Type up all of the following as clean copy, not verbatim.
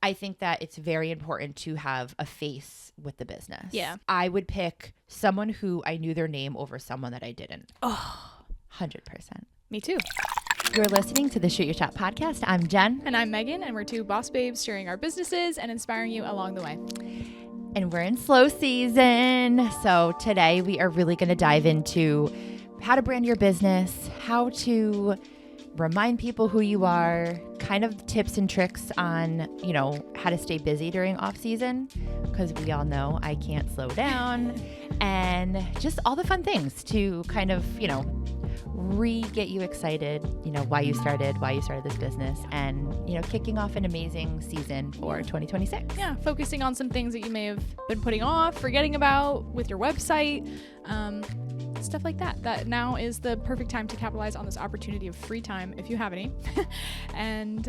I think that it's very important to have a face with the business. Yeah. I would pick someone who I knew their name over someone that I didn't. Oh, 100%. me too. You're listening to the Shoot Your Shot podcast. I'm Jen. And I'm Megan, and we're two boss babes sharing our businesses and inspiring you along the way. And we're in slow season. So today we are really going to dive into how to brand your business, how to remind people who you are, kind of tips and tricks on, how to stay busy during off season, because we all know I can't slow down, and just all the fun things to kind of, get you excited, why you started this business, and, kicking off an amazing season for 2026. Yeah, focusing on some things that you may have been putting off, forgetting about with your website, stuff like that. That now is the perfect time to capitalize on this opportunity of free time, if you have any. And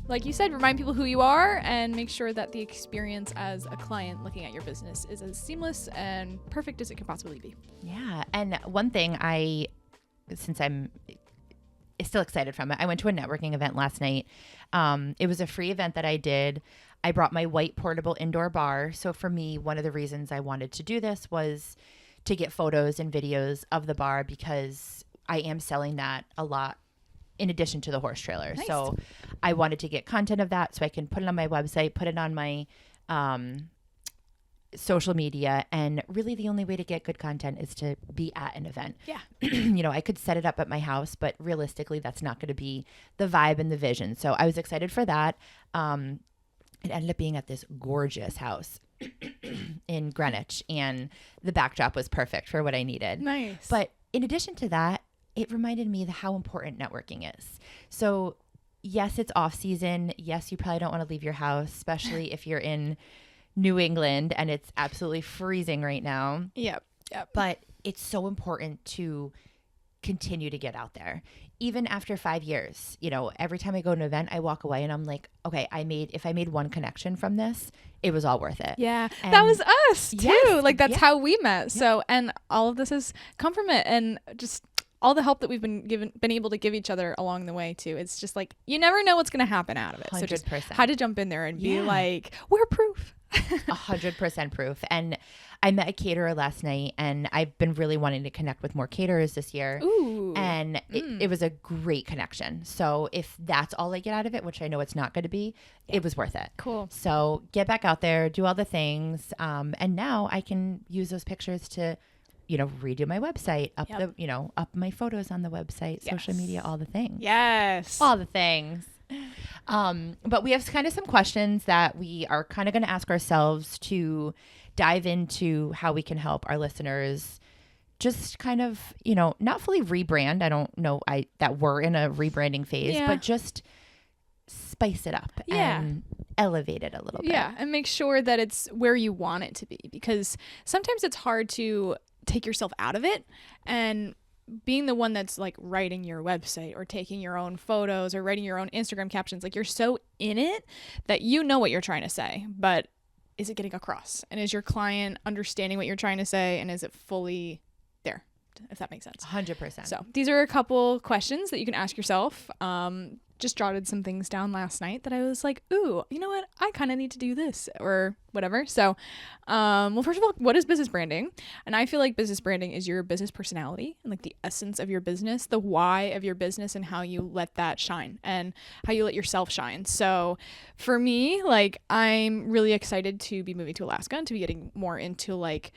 like you said, remind people who you are and make sure that the experience as a client looking at your business is as seamless and perfect as it can possibly be. Yeah. And one thing since I'm still excited from it, I went to a networking event last night. It was a free event that I did. I brought my white portable indoor bar. So for me, one of the reasons I wanted to do this was to get photos and videos of the bar, because I am selling that a lot in addition to the horse trailer. Nice. So I wanted to get content of that so I can put it on my website, put it on my social media. And really the only way to get good content is to be at an event. Yeah. I could set it up at my house, but realistically that's not going to be the vibe and the vision. So I was excited for that. It ended up being at this gorgeous house in Greenwich, and the backdrop was perfect for what I needed. Nice. But in addition to that, it reminded me how important networking is. So yes, it's off season. Yes, you probably don't want to leave your house, especially if you're in New England and it's absolutely freezing right now. Yep. But it's so important to continue to get out there. Even after 5 years, every time I go to an event, I walk away and I'm like, okay, if I made one connection from this, it was all worth it. Yeah. And that was us too. yes, That's yeah. how we met. So, and all of this has come from it, and just all the help that we've been able to give each other along the way too. It's just like, you never know what's going to happen out of it. 100%. So just how to jump in there and be like, we're proof. 100% proof. And I met a caterer last night, and I've been really wanting to connect with more caterers this year. Ooh. And it was a great connection. So if that's all I get out of it, which I know it's not going to be, it was worth it. Cool. So get back out there, do all the things. And now I can use those pictures to, redo my website, up my photos on the website, social media, all the things. Yes. All the things. But we have kind of some questions that we are kind of going to ask ourselves to dive into how we can help our listeners just kind of, not fully rebrand. I don't know that we're in a rebranding phase, but just spice it up and elevate it a little bit. Yeah. And make sure that it's where you want it to be, because sometimes it's hard to take yourself out of it, and being the one that's like writing your website or taking your own photos or writing your own Instagram captions, like you're so in it that you know what you're trying to say, but is it getting across? And is your client understanding what you're trying to say? And is it fully there? If that makes sense. 100%. So these are a couple questions that you can ask yourself. Just jotted some things down last night that I was like, ooh, you know what? I kind of need to do this or whatever. So, well, first of all, what is business branding? And I feel like business branding is your business personality and like the essence of your business, the why of your business, and how you let that shine and how you let yourself shine. So for me, like, I'm really excited to be moving to Alaska and to be getting more into like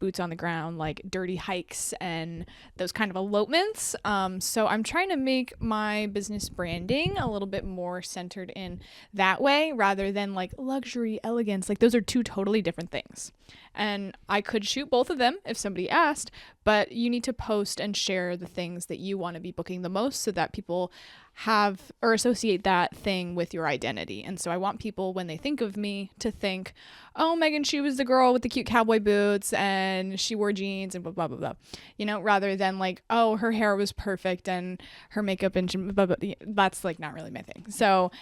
boots on the ground, like dirty hikes and those kind of elopements. So I'm trying to make my business branding a little bit more centered in that way rather than like luxury, elegance. Like those are two totally different things. And I could shoot both of them if somebody asked, but you need to post and share the things that you want to be booking the most so that people have or associate that thing with your identity. And so I want people, when they think of me, to think, oh, Meghan, she was the girl with the cute cowboy boots and she wore jeans and blah, blah, blah, blah. Rather than like, oh, her hair was perfect and her makeup and blah, blah, blah. That's like not really my thing. So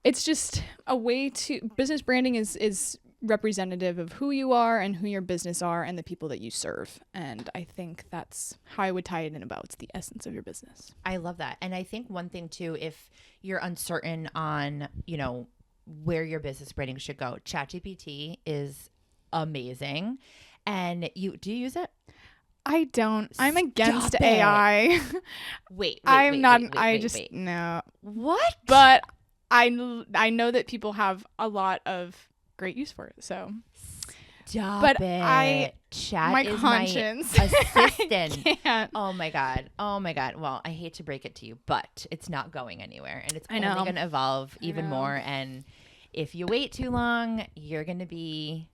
it's just a way to, business branding is representative of who you are and who your business are and the people that you serve. And I think that's how I would tie it in about. It's the essence of your business. I love that. And I think one thing too, if you're uncertain on, where your business branding should go. ChatGPT is amazing. And do you use it? I don't. I'm against Stop it. AI. I'm not. I just no. What? But I know that people have a lot of great use for it. So stop but it. Chat my is conscience. my assistant. I can't. Oh my god. Well, I hate to break it to you, but it's not going anywhere, and it's I only know. going to evolve even know. more. And if you wait too long, you're going to be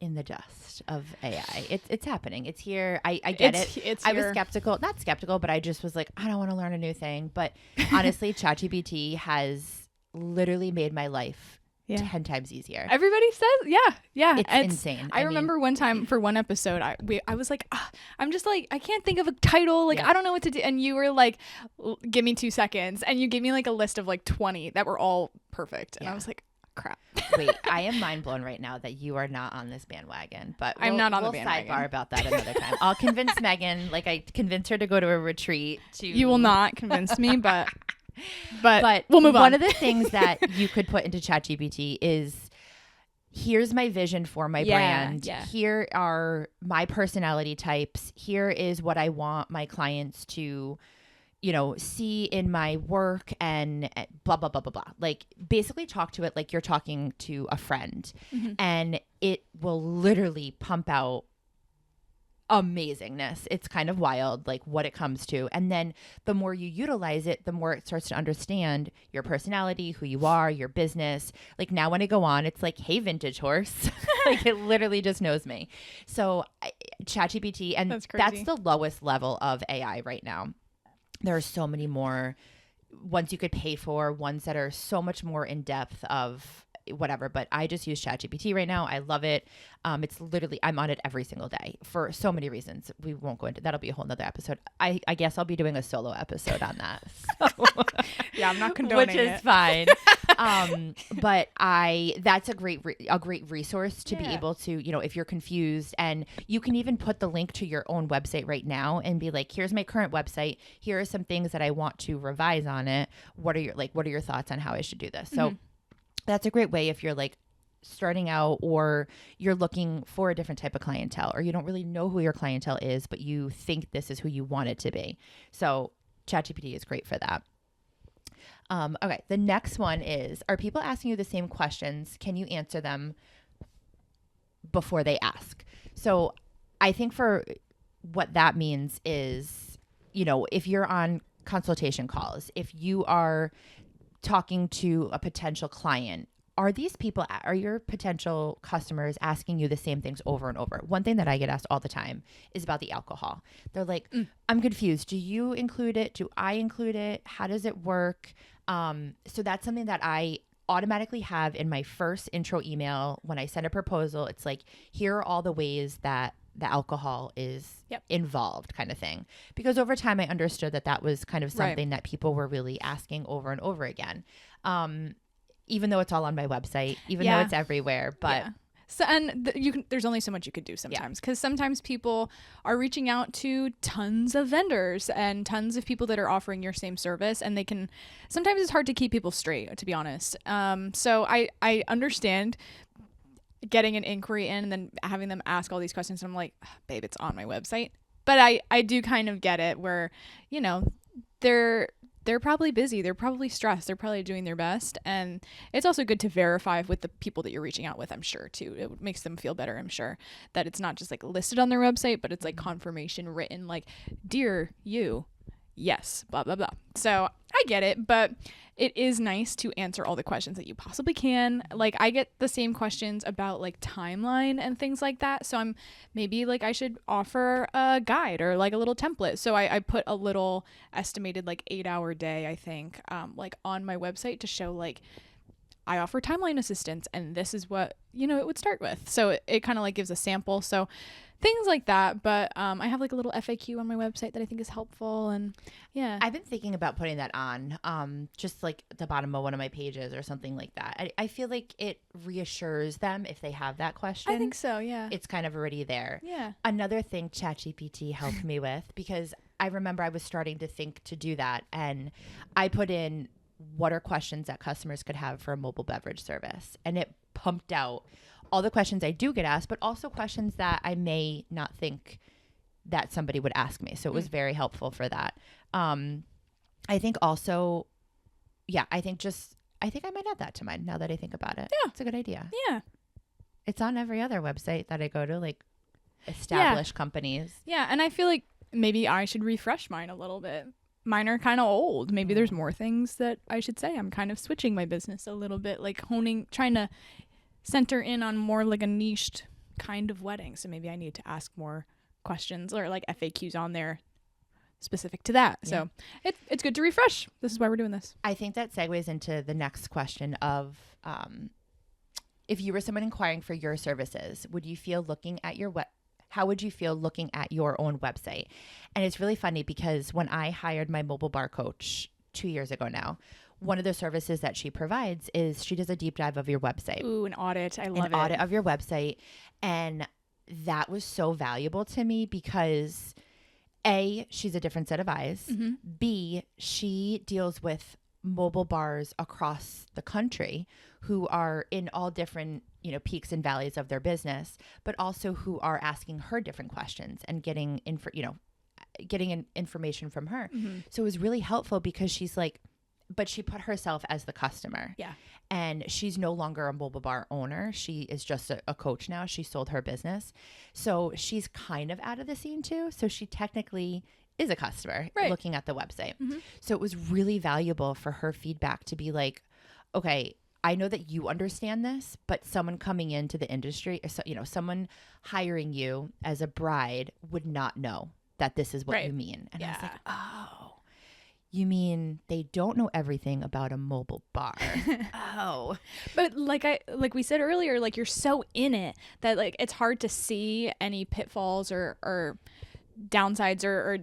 in the dust of AI. It's happening. It's here. I get it. I was not skeptical, but I just was like, I don't want to learn a new thing. But honestly, ChatGPT has literally made my life 10 times easier. Everybody says, yeah. It's insane. I remember one time for one episode, I was like, I'm just like, I can't think of a title. Like, I don't know what to do. And you were like, give me 2 seconds. And you gave me like a list of like 20 that were all perfect. And I was like, crap. Wait, I am mind blown right now that you are not on this bandwagon. But I'm not on the bandwagon. Sidebar about that another time. I'll convince Meghan. Like I convinced her to go to a retreat. You will not convince me, but we'll move on. One of the things that you could put into ChatGPT is, here's my vision for my brand. Yeah. Here are my personality types. Here is what I want my clients to, see in my work, and blah, blah, blah, blah, blah. Like basically talk to it like you're talking to a friend, and it will literally pump out amazingness. It's kind of wild, like what it comes to. And then the more you utilize it, the more it starts to understand your personality, who you are, your business. Like now when I go on, it's like, hey, vintage horse. Like it literally just knows me. So ChatGPT, and that's the lowest level of AI right now. There are so many more ones you could pay for, ones that are so much more in depth of whatever, but I just use ChatGPT right now. I love it. It's literally, I'm on it every single day for so many reasons. We won't go into, that'll be a whole nother episode. I guess I'll be doing a solo episode on that. So. Yeah, I'm not condoning which is fine. But that's a great resource to be able to, if you're confused, and you can even put the link to your own website right now and be like, here's my current website. Here are some things that I want to revise on it. What are your thoughts on how I should do this? So that's a great way if you're like starting out, or you're looking for a different type of clientele, or you don't really know who your clientele is, but you think this is who you want it to be. So ChatGPT is great for that. Okay. The next one is, are people asking you the same questions? Can you answer them before they ask? So I think for what that means is, if you're on consultation calls, if you are talking to a potential client, are your potential customers asking you the same things over and over? One thing that I get asked all the time is about the alcohol. They're like, I'm confused. Do you include it? Do I include it? How does it work? So that's something that I automatically have in my first intro email. When I send a proposal, it's like, here are all the ways that the alcohol is involved, kind of thing. Because over time I understood that was kind of something that people were really asking over and over again. Even though it's all on my website, even though it's everywhere, but so, and there's only so much you could do sometimes, because sometimes people are reaching out to tons of vendors and tons of people that are offering your same service, and sometimes it's hard to keep people straight, to be honest. So I understand getting an inquiry in and then having them ask all these questions, and I'm like, babe, it's on my website. But I do kind of get it, where they're probably busy, they're probably stressed, they're probably doing their best, and it's also good to verify with the people that you're reaching out with, I'm sure, too. It makes them feel better, I'm sure, that it's not just like listed on their website, but it's like confirmation written, like, dear you, yes, blah blah blah. So I get it, but it is nice to answer all the questions that you possibly can. Like, I get the same questions about like timeline and things like that, so I'm maybe like, I should offer a guide or like a little template. So I put a little estimated like 8-hour day, I think, like on my website, to show like, I offer timeline assistance, and this is what it would start with. So it kind of like gives a sample. So things like that. But I have like a little FAQ on my website that I think is helpful. And I've been thinking about putting that on just like the bottom of one of my pages or something like that. I feel like it reassures them if they have that question. I think so, yeah. It's kind of already there. Yeah. Another thing ChatGPT helped me with, because I remember I was starting to think to do that, and I put in what are questions that customers could have for a mobile beverage service. And it pumped out all the questions I do get asked, but also questions that I may not think that somebody would ask me. So it was very helpful for that. I think also, I think I might add that to mine now that I think about it. Yeah. It's a good idea. Yeah. It's on every other website that I go to, like established companies. Yeah. And I feel like maybe I should refresh mine a little bit. Mine are kind of old. Maybe there's more things that I should say. I'm kind of switching my business a little bit, like trying to center in on more like a niched kind of wedding. So maybe I need to ask more questions or like FAQs on there specific to that. Yeah. So it's good to refresh. This is why we're doing this. I think that segues into the next question of if you were someone inquiring for your services, would you feel looking at how would you feel looking at your own website? And it's really funny because when I hired my mobile bar coach 2 years ago now, one of the services that she provides is she does a deep dive of your website. Ooh, an audit. I love it. An audit of your website. And that was so valuable to me because A, she's a different set of eyes. Mm-hmm. B, she deals with mobile bars across the country who are in all different, peaks and valleys of their business, but also who are asking her different questions and getting information from her. Mm-hmm. So it was really helpful because she's like, but she put herself as the customer. Yeah. And she's no longer a mobile bar owner. She is just a coach now. She sold her business. So she's kind of out of the scene too. So she technically is a customer looking at the website. Mm-hmm. So it was really valuable for her feedback to be like, okay, I know that you understand this, but someone coming into the industry, or someone hiring you as a bride would not know that this is what you mean. And I was like, oh, you mean they don't know everything about a mobile bar? Oh, but like we said earlier, like you're so in it that like it's hard to see any pitfalls or downsides or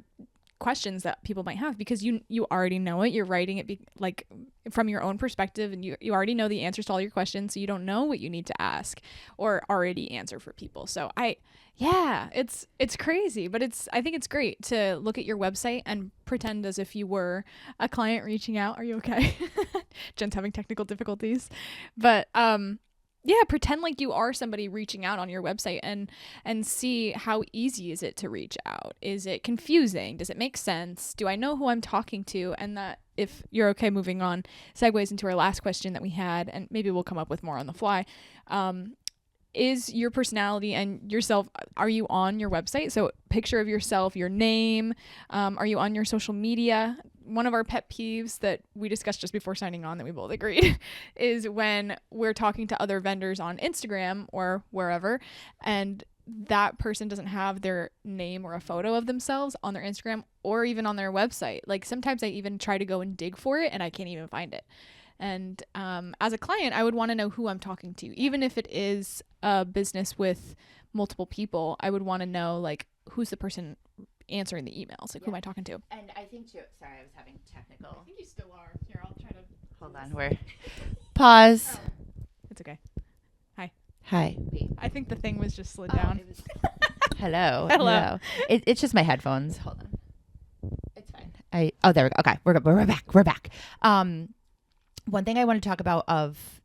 questions that people might have because you already know it. You're writing it like from your own perspective, and you already know the answers to all your questions, so you don't know what you need to ask or already answer for people. So it's crazy, but I think it's great to look at your website and pretend as if you were a client reaching out. Are you okay? Jen's having technical difficulties, but pretend like you are somebody reaching out on your website and see how easy is it to reach out. Is it confusing? Does it make sense? Do I know who I'm talking to? And that, if you're okay moving on, segues into our last question that we had, and maybe we'll come up with more on the fly. Is your personality and yourself, are you on your website? So picture of yourself, your name, are you on your social media? One of our pet peeves that we discussed just before signing on that we both agreed is when we're talking to other vendors on Instagram or wherever, and that person doesn't have their name or a photo of themselves on their Instagram or even on their website. Like sometimes I even try to go and dig for it and I can't even find it. And as a client, I would want to know who I'm talking to. Even if it is a business with multiple people, I would want to know like who's the person answering the emails, like who am I talking to? And I think too, sorry, I was having technical. I think you still are. Here, I'll try to hold on. Pause. Oh. It's okay. Hi. Wait. I think the thing was just slid down. Hello. It's just my headphones. Hold on. It's fine. There we go. Okay, we're back. One thing I want to talk about of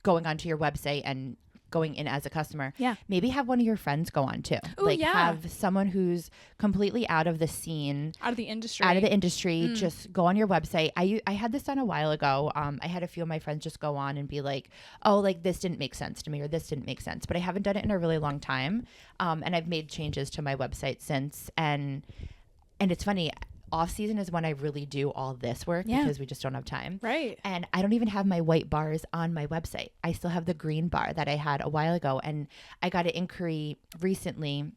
going onto your website and going in as a customer. Yeah. Maybe have one of your friends go on too. Ooh, have someone who's completely out of the scene. Out of the industry. Just go on your website. I had this done a while ago. I had a few of my friends just go on and be like, oh, like this didn't make sense to me or this didn't make sense. But I haven't done it in a really long time. And I've made changes to my website since. And it's funny. Off season is when I really do all this work because we just don't have time. Right. And I don't even have my white bars on my website. I still have the green bar that I had a while ago. And I got an inquiry recently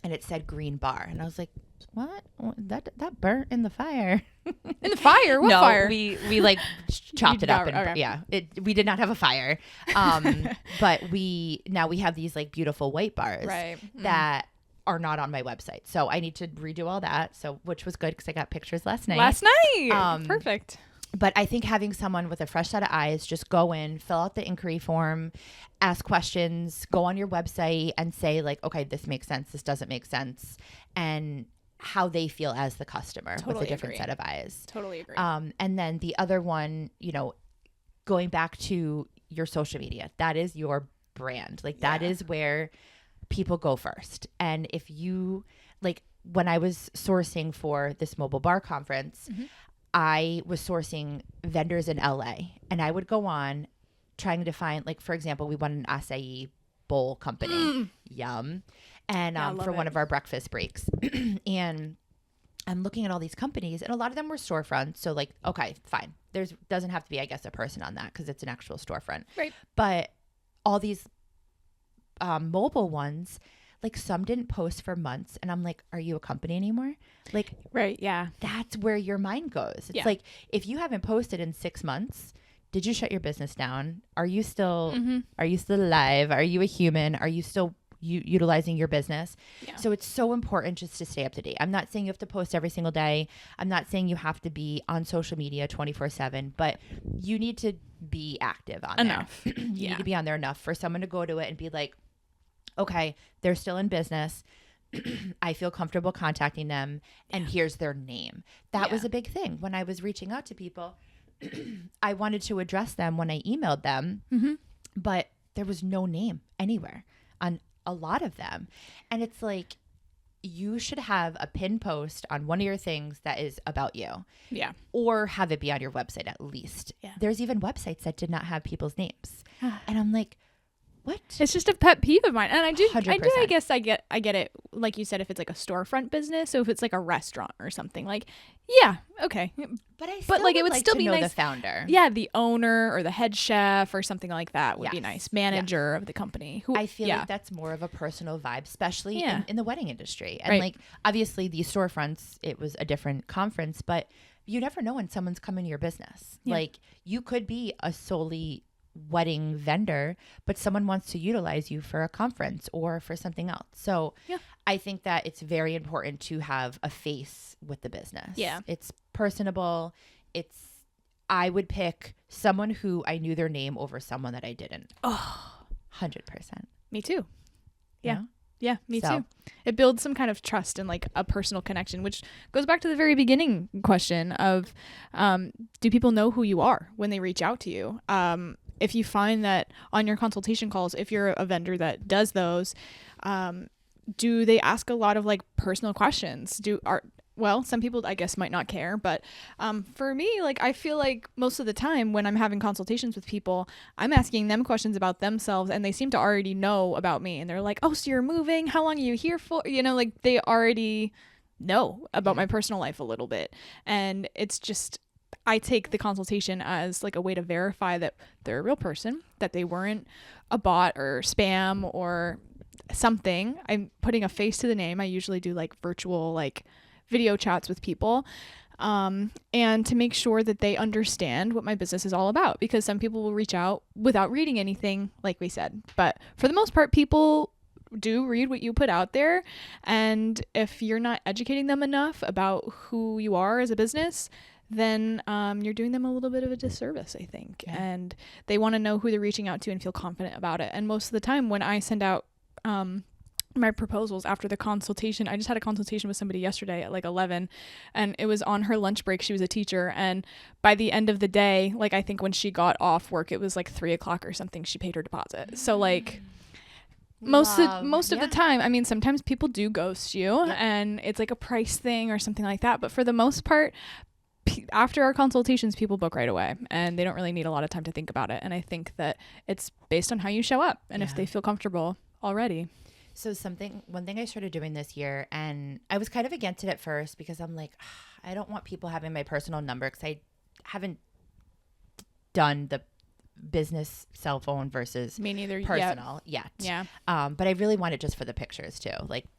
and it said green bar. And I was like, what? That burnt in the fire. In the fire? What fire? We like chopped it up. And, okay. Yeah. We did not have a fire. But we have these like beautiful white bars that are not on my website. So I need to redo all that. So, which was good because I got pictures last night. Perfect. But I think having someone with a fresh set of eyes just go in, fill out the inquiry form, ask questions, go on your website and say like, okay, this makes sense. This doesn't make sense. And how they feel as the customer with a different set of eyes. Totally agree. And then the other one, going back to your social media, that is your brand. Like that is where people go first. And if you when I was sourcing for this mobile bar conference, I was sourcing vendors in LA, and I would go on trying to find, for example, we won an acai bowl company. Yum. And for one of our breakfast breaks. And I'm looking at all these companies, and a lot of them were storefronts. So okay, fine. Doesn't have to be, I guess, a person on that because it's an actual storefront. Right. But all these mobile ones, some didn't post for months, and I'm like, are you a company anymore? Right. Yeah. That's where your mind goes. It's if you haven't posted in 6 months, did you shut your business down? Are you still alive? Are you a human? Are you still utilizing your business? Yeah. So it's so important just to stay up to date. I'm not saying you have to post every single day. I'm not saying you have to be on social media 24/7, but you need to be active on enough. There. You need to be on there enough for someone to go to it and be like, okay, they're still in business. I feel comfortable contacting them, and here's their name. That was a big thing when I was reaching out to people. I wanted to address them when I emailed them, but there was no name anywhere on a lot of them. And it's you should have a pin post on one of your things that is about you. Yeah. Or have it be on your website at least. Yeah. There's even websites that did not have people's names. And I'm like, what? It's just a pet peeve of mine. And I do, I guess I get it. Like you said, if it's a storefront business, so if it's a restaurant or something, yeah, okay. But it would still be nice. The founder. Yeah, the owner or the head chef or something like that would be nice. Manager of the company. I feel like that's more of a personal vibe, especially in the wedding industry. And obviously these storefronts, it was a different conference, but you never know when someone's coming to your business. Yeah. You could be a solely wedding vendor, but someone wants to utilize you for a conference or for something else. So I think that it's very important to have a face with the business. Yeah. It's personable. I would pick someone who I knew their name over someone that I didn't. 100%. Me too. Yeah. Yeah, me too. It builds some kind of trust and a personal connection, which goes back to the very beginning question of, do people know who you are when they reach out to you? If you find that on your consultation calls, if you're a vendor that does those, do they ask a lot of personal questions? Some people I guess might not care, but for me, I feel like most of the time when I'm having consultations with people, I'm asking them questions about themselves, and they seem to already know about me, and they're like, oh, so you're moving? How long are you here for? They already know about my personal life a little bit, and it's just, I take the consultation as a way to verify that they're a real person, that they weren't a bot or spam or something. I'm putting a face to the name. I usually do virtual video chats with people, and to make sure that they understand what my business is all about, because some people will reach out without reading anything, like we said, but for the most part, people do read what you put out there. And if you're not educating them enough about who you are as a business, then you're doing them a little bit of a disservice, I think. Yeah. And they want to know who they're reaching out to and feel confident about it. And most of the time when I send out my proposals after the consultation, I just had a consultation with somebody yesterday at 11, and it was on her lunch break. She was a teacher, and by the end of the day, I think when she got off work, it was 3:00 or something, she paid her deposit. So most of the time, I mean, sometimes people do ghost you, and it's a price thing or something like that, but for the most part, after our consultations, people book right away, and they don't really need a lot of time to think about it. And I think that it's based on how you show up and if they feel comfortable already. So one thing I started doing this year, and I was kind of against it at first because I'm like, I don't want people having my personal number, because I haven't done the business cell phone versus me neither personal yet. Yeah. But I really want it just for the pictures too,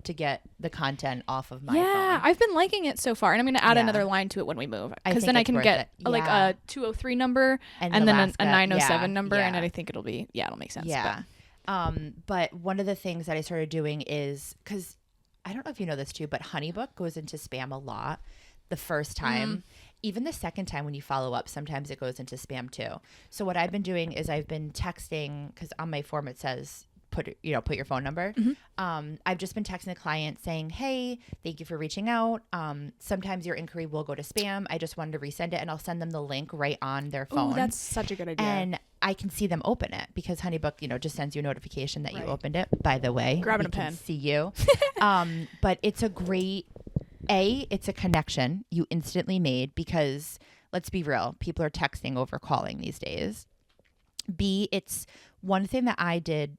to get the content off of my phone. Yeah, I've been liking it so far, and I'm going to add another line to it when we move, because then I can get a 203 number and then a 907 number, and I think it'll make sense. Yeah. But one of the things that I started doing is, because I don't know if you know this too, but HoneyBook goes into spam a lot the first time. Even the second time when you follow up, sometimes it goes into spam too. So what I've been doing is I've been texting, because on my form it says put your phone number. I've just been texting the client saying, hey, thank you for reaching out. Sometimes your inquiry will go to spam. I just wanted to resend it, and I'll send them the link right on their phone. Oh, that's such a good idea. And I can see them open it because HoneyBook, just sends you a notification that you opened it. By the way, grabbing we a pen. Can see you. But it's a great, it's a connection you instantly made because let's be real, people are texting over calling these days. B, it's one thing that I did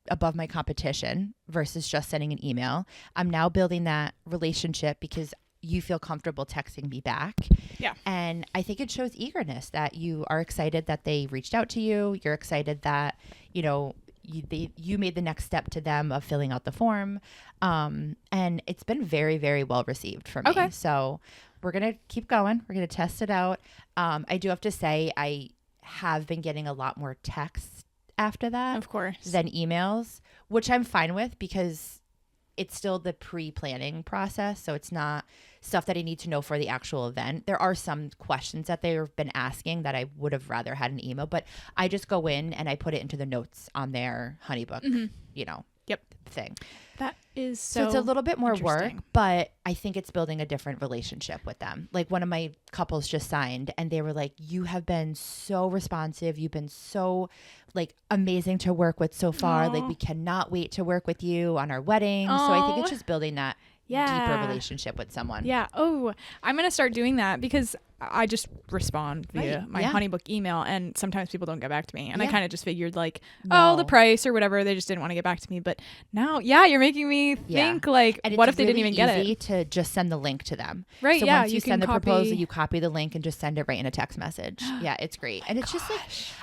above my competition versus just sending an email. I'm now building that relationship because you feel comfortable texting me back. Yeah. And I think it shows eagerness that you are excited that they reached out to you. You're excited that, you made the next step to them of filling out the form. And it's been very, very well received for me. Okay. So we're going to keep going. We're going to test it out. I do have to say I have been getting a lot more texts after that. Of course. Than emails, which I'm fine with because it's still the pre-planning process. So it's not stuff that I need to know for the actual event. There are some questions that they've been asking that I would have rather had an email, but I just go in and I put it into the notes on their HoneyBook, thing. That is so it's a little bit more work, interesting. but I think it's building a different relationship with them. Like one of my couples just signed and they were like, you have been so responsive. You've been so amazing to work with so far. Aww. Like we cannot wait to work with you on our wedding. So I think it's just building that deeper relationship with someone. Yeah. Oh, I'm going to start doing that because I just respond via my HoneyBook email and sometimes people don't get back to me. And I kind of just figured the price or whatever. They just didn't want to get back to me. But now, you're making me think and what it's if they didn't even get it? To just send the link to them. Right. So yeah. once you send the proposal, you copy the link and just send it right in a text message. Yeah, it's great. And it's just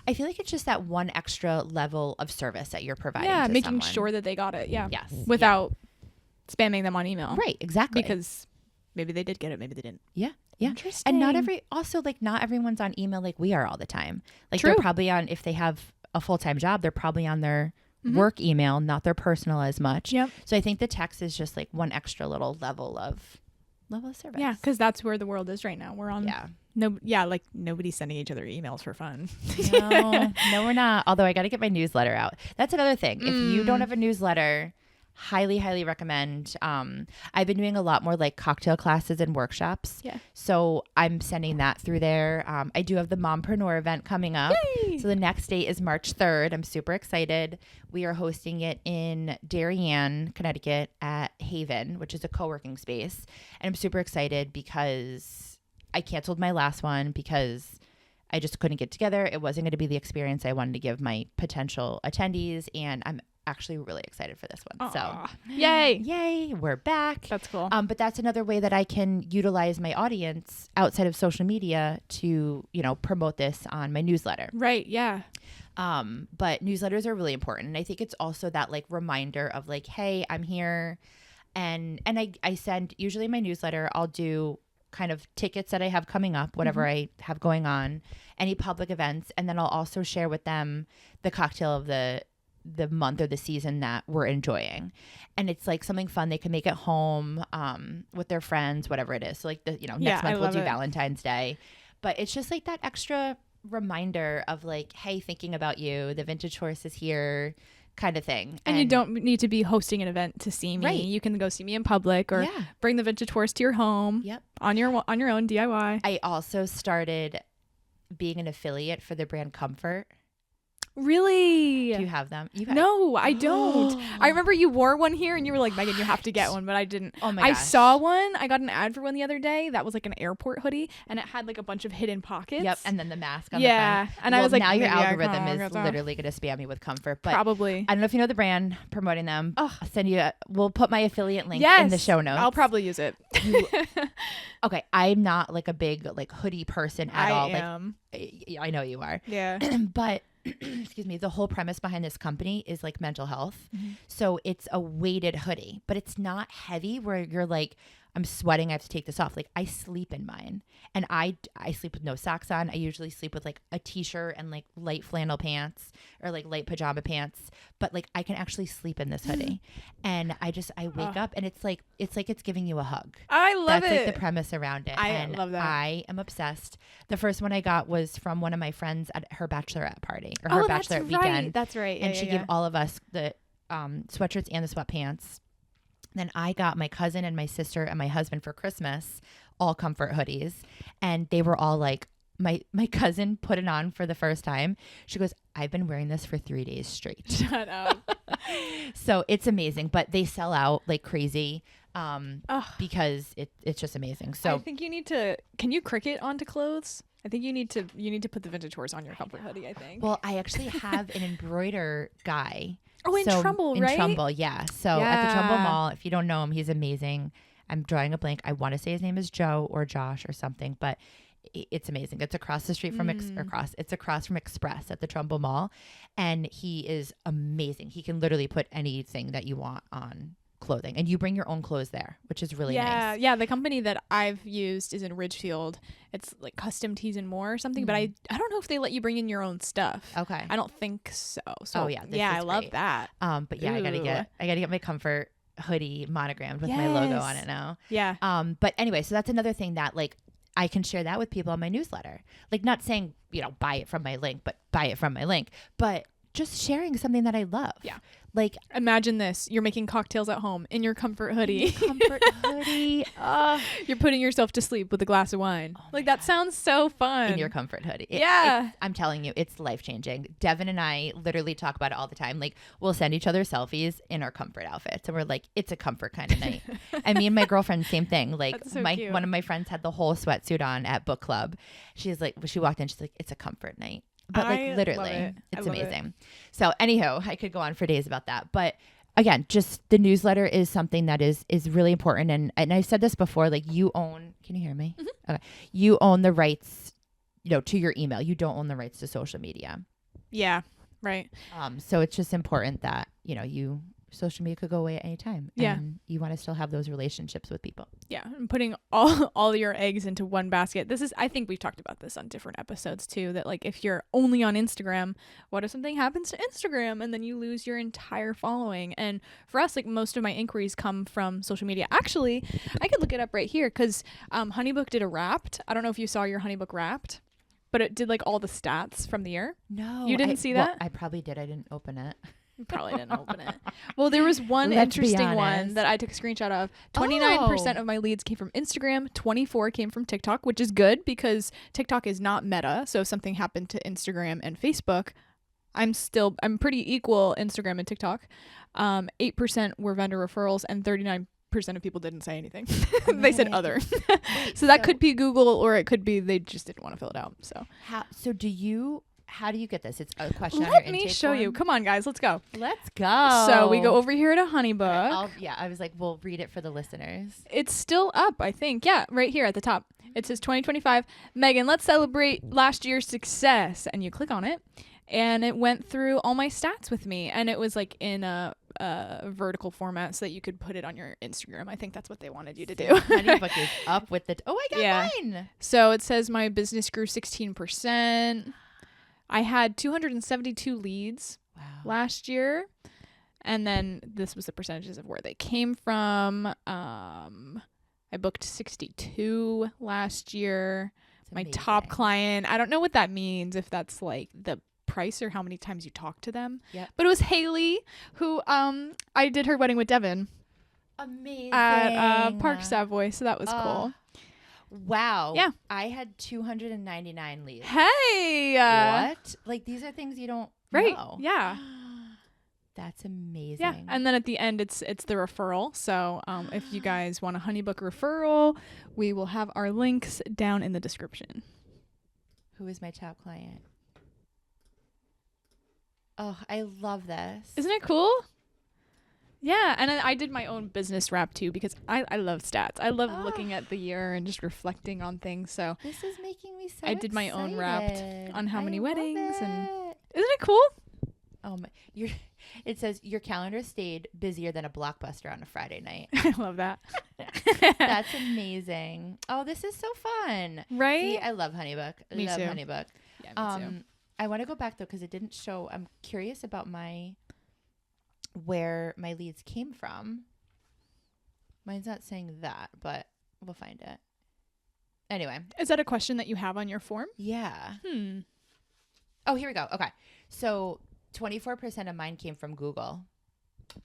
I feel like it's just that one extra level of service that you're providing to making someone. sure that they got it. Yeah. Yes. Without spamming them on email. Right. Exactly. Because maybe they did get it. Maybe they didn't. Yeah. Yeah. Interesting. And not everyone's on email like we are all the time. True. They're probably on, if they have a full-time job, they're probably on their work email, not their personal as much. Yep. So I think the text is just one extra little level of service. Yeah. Because that's where the world is right now. We're on. Yeah. Nobody's sending each other emails for fun. No, we're not. Although I got to get my newsletter out. That's another thing. If you don't have a newsletter, highly, highly recommend. I've been doing a lot more cocktail classes and workshops. Yeah. So I'm sending that through there. I do have the Mompreneur event coming up. Yay! So the next date is March 3rd. I'm super excited. We are hosting it in Darien, Connecticut at Haven, which is a co-working space. And I'm super excited because I canceled my last one because I just couldn't get together. It wasn't going to be the experience I wanted to give my potential attendees. And I'm actually really excited for this one. Aww. So yay, we're back. That's cool. But that's another way that I can utilize my audience outside of social media to, promote this on my newsletter. Right. Yeah. But newsletters are really important. And I think it's also that reminder of hey, I'm here. And I send usually my newsletter, I'll do kind of tickets that I have coming up, whatever I have going on, any public events. And then I'll also share with them the cocktail of the month or the season that we're enjoying. And it's something fun they can make at home with their friends, whatever it is. So next month we'll do Valentine's Day. But it's just that extra reminder of hey, thinking about you, the Vintage Horse is here kind of thing. And you don't need to be hosting an event to see me. Right. You can go see me in public or bring the Vintage Horse to your home. Yep. On your own DIY. I also started being an affiliate for the brand Comfort. Really? Do you have them? No, I don't. I remember you wore one here and you were like, Megan, you have to get one, but I didn't. Oh my gosh. I saw one. I got an ad for one the other day that was an airport hoodie and it had a bunch of hidden pockets. Yep. And then the mask on the front. And I was now your maybe algorithm is literally going to spam you with Comfort. But probably. I don't know if you know the brand, promoting them. I'll send you we'll put my affiliate link in the show notes. I'll probably use it. Okay. I'm not a big hoodie person at all. I am. I know you are. Yeah. But excuse me, the whole premise behind this company is mental health. So it's a weighted hoodie, but it's not heavy where you're I'm sweating, I have to take this off. I sleep in mine and I sleep with no socks on. I usually sleep with a t-shirt and light flannel pants or light pajama pants, but I can actually sleep in this hoodie. And I wake up and it's it's giving you a hug. I love it. That's the premise around it. I love that. I am obsessed. The first one I got was from one of my friends at her bachelorette party or her bachelorette weekend. That's right. And she gave all of us sweatshirts and the sweatpants. Then I got my cousin and my sister and my husband for Christmas all comfort hoodies, and they were all like, my cousin put it on for the first time. She goes, I've been wearing this for 3 days straight. Shut up. So it's amazing, but they sell out like crazy because it's just amazing. So I think you need to. Can you Cricut onto clothes? I think you need to put the vintage horse on your comfort hoodie. I think. Well, I actually have an embroider guy. Oh, in Trumbull, right? In Trumbull, yeah. So at the Trumbull Mall, if you don't know him, he's amazing. I'm drawing a blank. I want to say his name is Joe or Josh or something, but it's amazing. It's across the street from it's across from Express at the Trumbull Mall, and he is amazing. He can literally put anything that you want on clothing, and you bring your own clothes there, which is really nice. Yeah, the company that I've used is in Ridgefield. It's like Custom Tees and More or something, but I don't know if they let you bring in your own stuff. Okay. I don't think so. Oh yeah, I love that. But yeah, I gotta get my comfort hoodie monogrammed with my logo on it now. Yeah. But anyway, so that's another thing that like I can share that with people on my newsletter. Like, not saying, buy it from my link, but just sharing something that I love. Yeah. Like, imagine this. You're making cocktails at home in your comfort hoodie. You're putting yourself to sleep with a glass of wine. Oh, like, that sounds so fun. In your comfort hoodie. I'm telling you, it's life-changing. Devin and I literally talk about it all the time. Like, we'll send each other selfies in our comfort outfits. And we're like, it's a comfort kind of night. And me and my girlfriend, same thing. Like, cute. One of my friends had the whole sweatsuit on at book club. She's like, she walked in, she's like, it's a comfort night. But like literally, it's amazing. So anyhow, I could go on for days about that. But again, just the newsletter is something that is really important. And I've said this before, like you own, can you hear me? Mm-hmm. Okay. You own the rights, to your email. You don't own the rights to social media. Yeah. Right. So it's just important that, social media could go away at any time. Yeah. And you want to still have those relationships with people. Yeah. And putting all your eggs into one basket. I think we've talked about this on different episodes too, that like if you're only on Instagram, what if something happens to Instagram and then you lose your entire following? And for us, like most of my inquiries come from social media. Actually, I could look it up right here because Honeybook did a Wrapped. I don't know if you saw your Honeybook Wrapped, but it did like all the stats from the year. No. You didn't see that? Well, I probably did. I didn't open it. Probably didn't open it. Well, there was one interesting one that I took a screenshot of. 29% of my leads came from Instagram. 24 came from TikTok, which is good because TikTok is not Meta. So if something happened to Instagram and Facebook, I'm pretty equal Instagram and TikTok. 8% were vendor referrals and 39% of people didn't say anything. They said other. so that could be Google or it could be they just didn't want to fill it out. So how do you get this? It's a question. Let me show you. Come on, guys. Let's go. Let's go. So we go over here to Honeybook. I was like, we'll read it for the listeners. It's still up, I think. Yeah, right here at the top. It says 2025. Meghan, let's celebrate last year's success. And you click on it. And it went through all my stats with me. And it was like in a vertical format so that you could put it on your Instagram. I think that's what they wanted you to do. Honeybook is up with the... I got mine. So it says my business grew 16%. I had 272 leads last year. And then this was the percentages of where they came from. I booked 62 last year. My top client, I don't know what that means, if that's like the price or how many times you talk to them. Yep. But it was Haley, who I did her wedding with Devin. Amazing. At Park Savoy. So that was cool. Wow. Yeah. I had 299 leads. Hey. What? Like, these are things you don't know. Yeah. That's amazing. Yeah. And then at the end, it's the referral. So if you guys want a Honeybook referral, we will have our links down in the description. Who is my top client? Oh, I love this. Isn't it cool? Yeah, and I did my own business wrap too because I love stats. I love looking at the year and just reflecting on things. So this is making me so I did my own wrapped on how many weddings and isn't it cool? Oh my! It says your calendar stayed busier than a Blockbuster on a Friday night. I love that. That's amazing. Oh, this is so fun. Right? See, I love Honeybook. Me too. Honeybook. Yeah, me too. I want to go back though because it didn't show. I'm curious about where my leads came from. Mine's not saying that, but we'll find it. Anyway. Is that a question that you have on your form? Yeah. Oh, here we go. Okay. So 24% of mine came from Google.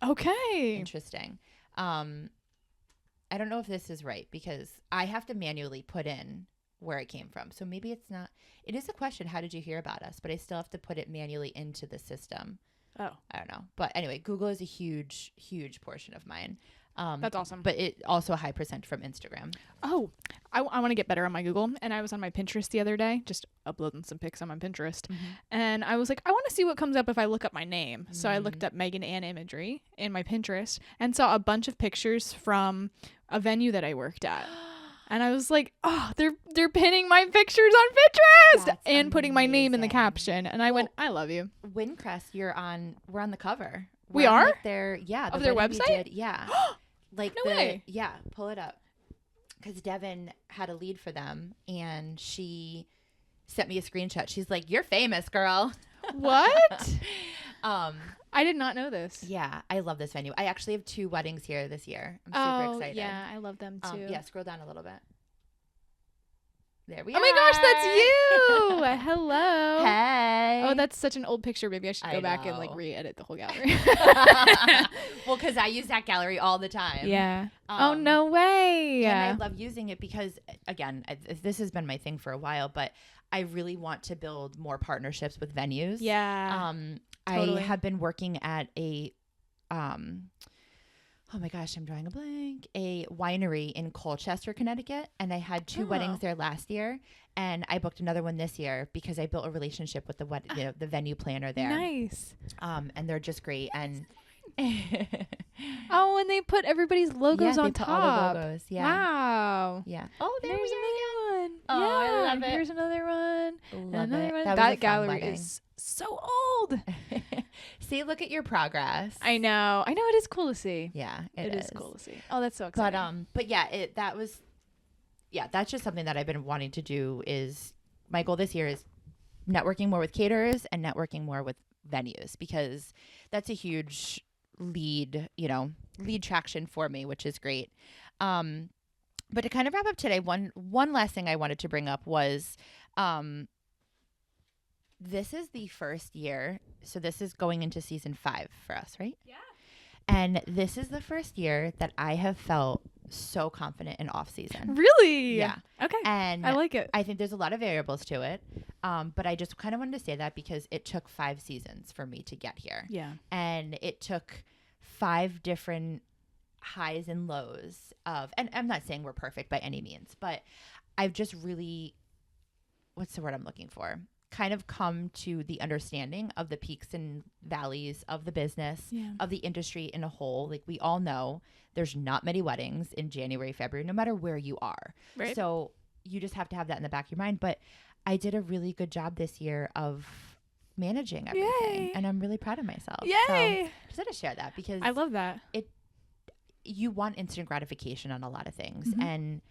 Okay. Interesting. I don't know if this is right because I have to manually put in where it came from. So maybe it's not. It is a question, how did you hear about us? But I still have to put it manually into the system. Oh. I don't know. But anyway, Google is a huge, huge portion of mine. That's awesome. But it also a high percent from Instagram. Oh, I want to get better on my Google. And I was on my Pinterest the other day, just uploading some pics on my Pinterest. And I was like, I want to see what comes up if I look up my name. So I looked up Meghan and imagery in my Pinterest and saw a bunch of pictures from a venue that I worked at. And I was like, oh, they're pinning my pictures on Pinterest. That's and putting my name in the amazing. caption. And I went, I love you. Windcrest, we're on the cover. We We're on, are? like, their Of their wedding we website? did, yeah. Like No way. Yeah, pull it up. Because Devin had a lead for them, and she sent me a screenshot. She's like, "You're famous, girl." What? I did not know this. Yeah, I love this venue. I actually have 2 weddings here this year. I'm super excited. Yeah, I love them too. Yeah, scroll down a little bit. There we are. Oh my gosh, that's you. Hello. Hey. Oh, that's such an old picture. Maybe I should go I back and like know. re-edit the whole gallery. Well, because I use that gallery all the time. Yeah. Oh, no way. And I love using it because, again, this has been my thing for a while, but I really want to build more partnerships with venues. Yeah. I Totally. have been working at a, oh my gosh, I'm drawing a blank, a winery in Colchester, Connecticut. And I had 2 weddings there last year. And I booked another one this year because I built a relationship with the venue planner there. Nice. And they're just great. And Oh, and they put everybody's logos yeah, on they put top. all the logos. Yeah. Wow. Yeah. Oh, There's another one. Oh, yeah. I love it. Here's another one. And Love another it. one. That was a That fun gallery wedding. is so old. See, look at your progress. I know. It is cool to see. Yeah, It is cool to see. Oh, that's so exciting. But yeah, that's just something that I've been wanting to do. Is my goal this year is networking more with caterers and networking more with venues, because that's a huge lead traction for me, which is great. But to kind of wrap up today, one last thing I wanted to bring up was, this is the first year. So this is going into season 5 for us, right? Yeah. And this is the first year that I have felt so confident in off season. Really? Yeah. Okay. And I like it. I think there's a lot of variables to it. But I just kind of wanted to say that because it took 5 seasons for me to get here. Yeah. And it took 5 different highs and lows and I'm not saying we're perfect by any means, but I've just really, what's the word I'm looking for? Kind of come to the understanding of the peaks and valleys of the business, of the industry in a whole. Like, we all know there's not many weddings in January, February, no matter where you are. Right. So you just have to have that in the back of your mind. But I did a really good job this year of managing everything. Yay. And I'm really proud of myself. Yay. So just had to share that because I love that. you want instant gratification on a lot of things. Mhm. And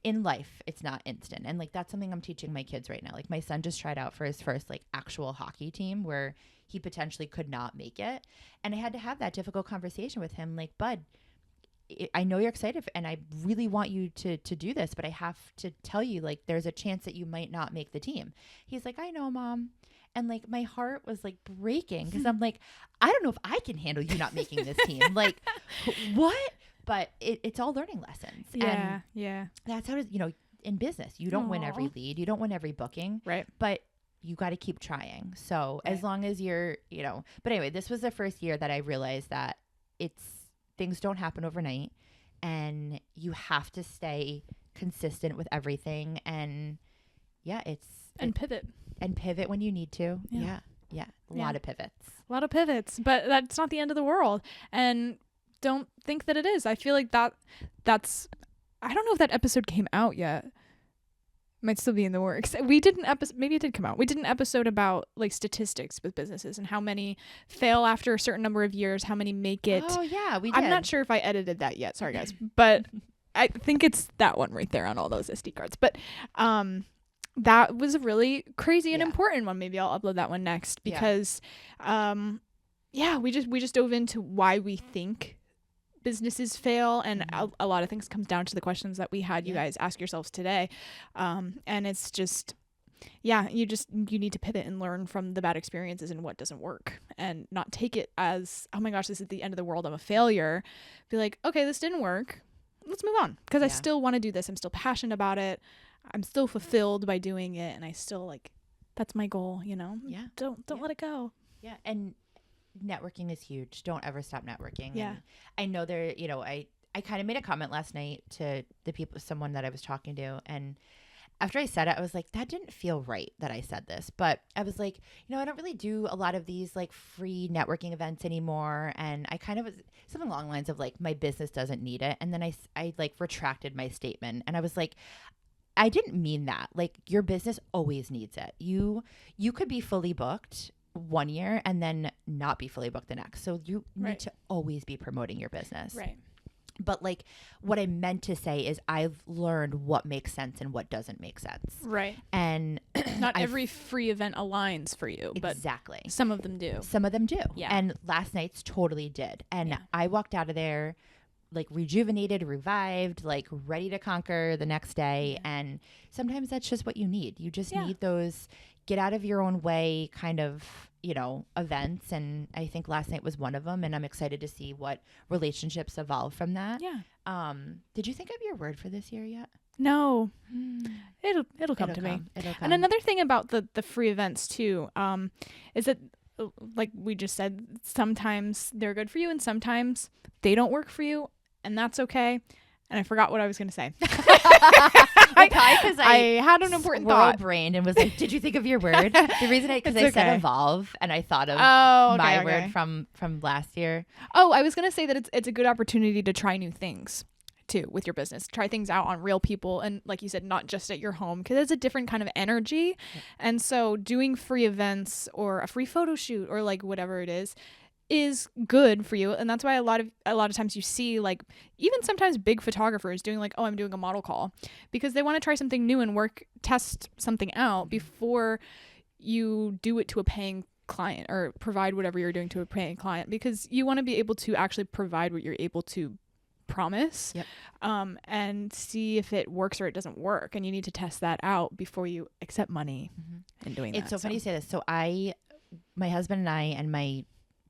in life, it's not instant. And like, that's something I'm teaching my kids right now. Like, my son just tried out for his first like actual hockey team where he potentially could not make it. And I had to have that difficult conversation with him. Like, bud, I know you're excited and I really want you to do this, but I have to tell you, like, there's a chance that you might not make the team. He's like, I know, Mom. And like, my heart was like breaking because I'm like, I don't know if I can handle you not making this team. Like, what? But it's all learning lessons. Yeah. And Yeah. that's how it is, in business. You don't win every lead. You don't win every booking. Right. But you got to keep trying. So Right. as long as you're, but anyway, this was the first year that I realized that things don't happen overnight and you have to stay consistent with everything. And yeah, Pivot. and pivot when you need to. Yeah. Yeah. A lot of pivots. A lot of pivots, but that's not the end of the world. And don't think that it is. I feel like that's I don't know if that episode came out yet. Might still be in the works. We did an episode, maybe it did come out. We did an episode about like statistics with businesses and how many fail after a certain number of years, how many make it. Oh yeah, we did. I'm not sure if I edited that yet. Sorry guys. But I think it's that one right there on all those SD cards. But that was a really crazy and important one. Maybe I'll upload that one next because we just dove into why we think businesses fail, and a lot of things comes down to the questions that we had you guys ask yourselves today, and it's just yeah, you need to pivot and learn from the bad experiences and what doesn't work, and not take it as, oh my gosh, this is the end of the world, I'm a failure. Be like, okay, this didn't work, let's move on, because I still want to do this. I'm still passionate about it. I'm still fulfilled by doing it, and I still like, that's my goal, you know? Yeah. Don't let it go. Yeah. And networking is huge. Don't ever stop networking. Yeah. And I know there, you know, I kind of made a comment last night to someone that I was talking to, and after I said it, I was like, that didn't feel right that I said this. But I was like, you know, I don't really do a lot of these like free networking events anymore. And I kind of was something along the lines of like, my business doesn't need it. And then I like retracted my statement, and I was like, I didn't mean that. Like, your business always needs it. You could be fully booked one year and then not be fully booked the next. So you need to always be promoting your business. Right. But like, what I meant to say is I've learned what makes sense and what doesn't make sense. Right. And not every free event aligns for you, but exactly, some of them do. Some of them do. Yeah. And last night's totally did. And I walked out of there like rejuvenated, revived, like ready to conquer the next day. And sometimes that's just what you need. You just need those get out of your own way kind of, you know, events. And I think last night was one of them. And I'm excited to see what relationships evolve from that. Yeah. Did you think of your word for this year yet? No. It'll come to me. It'll come. And another thing about the free events too, is that, like we just said, sometimes they're good for you and sometimes they don't work for you, and that's okay. And I forgot what I was going to say. Because I had an important thought. Brained and was like, did you think of your word? The reason because I said evolve, and I thought of my word from last year. Oh, I was going to say that it's a good opportunity to try new things too with your business. Try things out on real people, and like you said, not just at your home, because it's a different kind of energy. And so doing free events or a free photo shoot or like whatever it is good for you. And that's why a lot of times you see, like, even sometimes big photographers doing like, oh, I'm doing a model call, because they want to try something new and test something out before you do it to a paying client or provide whatever you're doing to a paying client, because you want to be able to actually provide what you're able to promise. And see if it works or it doesn't work, and you need to test that out before you accept money and doing that. It's so funny you say this. So my husband and I and my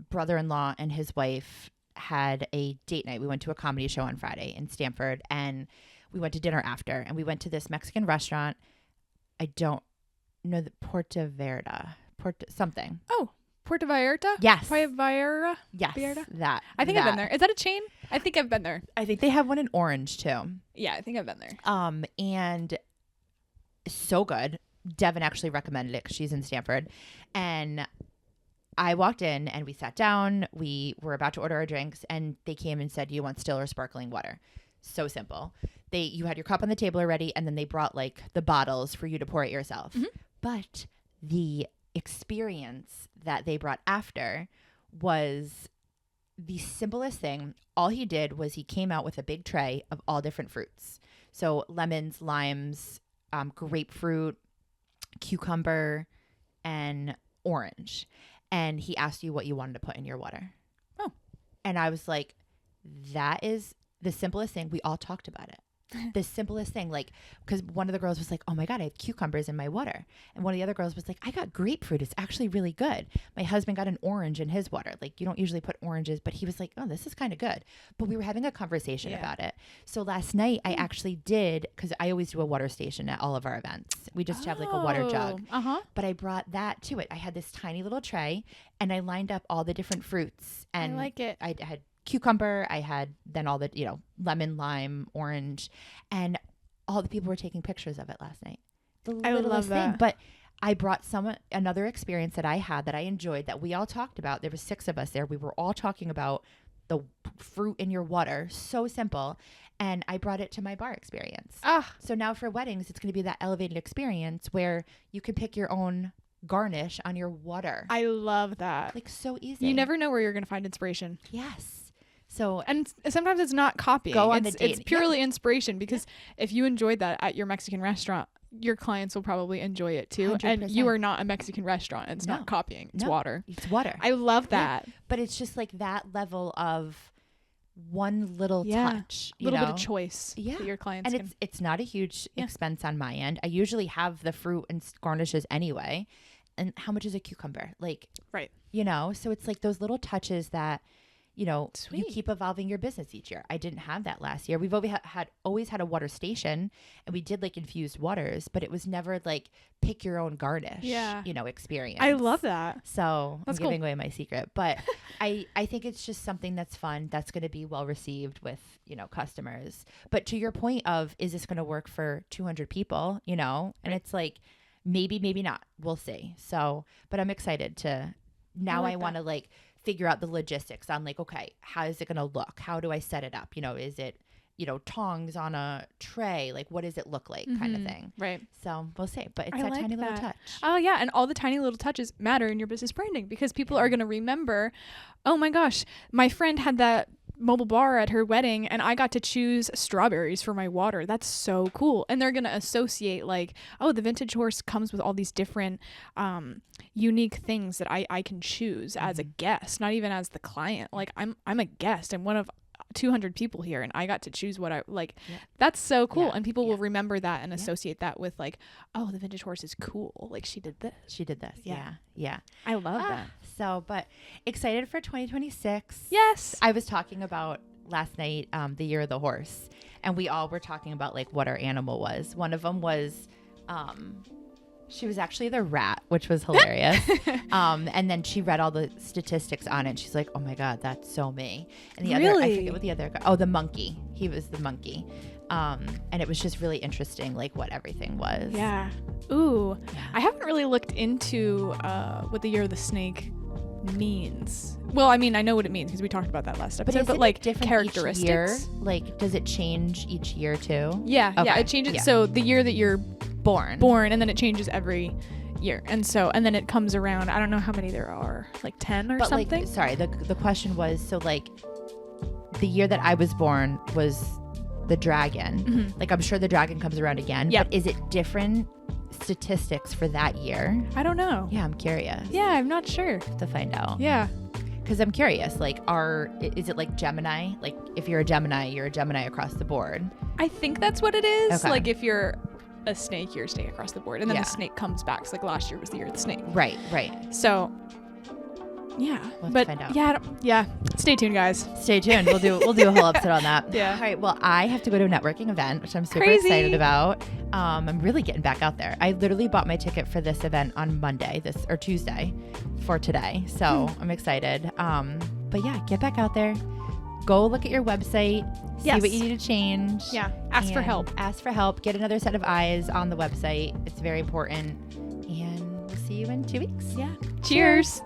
brother-in-law and his wife had a date night. We went to a comedy show on Friday in Stamford, and we went to dinner after, and we went to this Mexican restaurant. I don't know, the Puerto something. Oh, Puerto Vallarta? Yes. Puerto Vallarta? Yes. Vallarta? That. I think I've been there. Is that a chain? I think I've been there. I think they have one in Orange too. Yeah, I think I've been there. And so good. Devin actually recommended it because she's in Stamford. And I walked in and we sat down. We were about to order our drinks, and they came and said, "Do you want still or sparkling water?" So simple. You had your cup on the table already, and then they brought like the bottles for you to pour it yourself. Mm-hmm. But the experience that they brought after was the simplest thing. All he did was he came out with a big tray of all different fruits. So lemons, limes, grapefruit, cucumber, and orange. And he asked you what you wanted to put in your water. Oh. And I was like, that is the simplest thing. We all talked about it. The simplest thing, like, because one of the girls was like, oh my God, I have cucumbers in my water. And one of the other girls was like, I got grapefruit. It's actually really good. My husband got an orange in his water. Like, you don't usually put oranges, but he was like, oh, this is kind of good. But we were having a conversation about it. So last night I actually did, because I always do a water station at all of our events. We just have like a water jug. But I brought that to it. I had this tiny little tray, and I lined up all the different fruits. And I like it. I had cucumber, I had then all the, lemon, lime, orange, and all the people were taking pictures of it last night. I love that. Thing. But I brought another experience that I had that I enjoyed, that we all talked about. There were 6 of us there. We were all talking about the fruit in your water. So simple. And I brought it to my bar experience. So now for weddings, it's going to be that elevated experience where you can pick your own garnish on your water. I love that. Like, so easy. You never know where you're going to find inspiration. Yes. So, and sometimes it's not copying. Go on the date. It's purely inspiration, because if you enjoyed that at your Mexican restaurant, your clients will probably enjoy it too. 100%. And you are not a Mexican restaurant. It's not copying. It's water. It's water. I love that. Yeah. But it's just like that level of one little touch, a little bit of choice that your clients and can. it's not a huge expense on my end. I usually have the fruit and garnishes anyway. And how much is a cucumber? Like, right. So it's like those little touches that, you Sweet. keep evolving your business each year. I didn't have that last year. We've always had a water station, and we did like infused waters, but it was never like pick your own garnish, experience. I love that. So That's I'm giving away my secret, but I think it's just something that's fun. That's going to be well received with, customers. But to your point of, is this going to work for 200 people, and it's like, maybe not, we'll see. So, but I'm excited to, now I want to like figure out the logistics on like, okay, how is it going to look? How do I set it up? Is it, tongs on a tray? Like, what does it look like, kind of thing? Right. So we'll see, but it's I that like tiny little that. touch. Oh yeah. And all the tiny little touches matter in your business branding, because people are going to remember, oh my gosh, my friend had that mobile bar at her wedding and I got to choose strawberries for my water. That's so cool. And they're going to associate like, oh, the Vintage Horse comes with all these different unique things that I can choose as a guest, not even as the client. Like I'm a guest. I'm one of 200 people here and I got to choose what I like. That's so cool. And people will remember that and associate that with like, oh, the Vintage Horse is cool. Like she did this. Yeah. I love that. So, but excited for 2026. Yes. I was talking about last night, the year of the horse, and we all were talking about like what our animal was. One of them was, she was actually the rat, which was hilarious. And then she read all the statistics on it. And she's like, oh my God, that's so me. And the other, I forget what the other guy, the monkey. He was the monkey. And it was just really interesting, like what everything was. Yeah. Ooh. Yeah. I haven't really looked into what the year of the snake means. Well, I mean, I know what it means because we talked about that last episode, but like different characteristics. Each year? Like, does it change each year too? Yeah. Okay. Yeah. It changes. Yeah. So the year that you're born, and then it changes every year. And then it comes around. I don't know how many there are, like 10 or something. Like, sorry. The question was, so like the year that I was born was the dragon. Like, I'm sure the dragon comes around again. But is it different statistics for that year? I don't know. Yeah, I'm curious. Yeah, I'm not sure. To find out. Yeah. Because I'm curious, like, is it like Gemini? Like, if you're a Gemini across the board. I think that's what it is. Okay. Like, if you're a snake, you're staying across the board. And then the snake comes back. So, like, last year was the year of the snake. Right. So, yeah. We'll have to find out. Yeah. Stay tuned, guys. Stay tuned. We'll do a whole episode on that. Yeah. All right. Well, I have to go to a networking event, which I'm super excited about. I'm really getting back out there. I literally bought my ticket for this event on Tuesday for today. So I'm excited. But yeah, get back out there. Go look at your website. See what you need to change. Yeah. Ask for help. Get another set of eyes on the website. It's very important. And we'll see you in 2 weeks. Yeah. Cheers.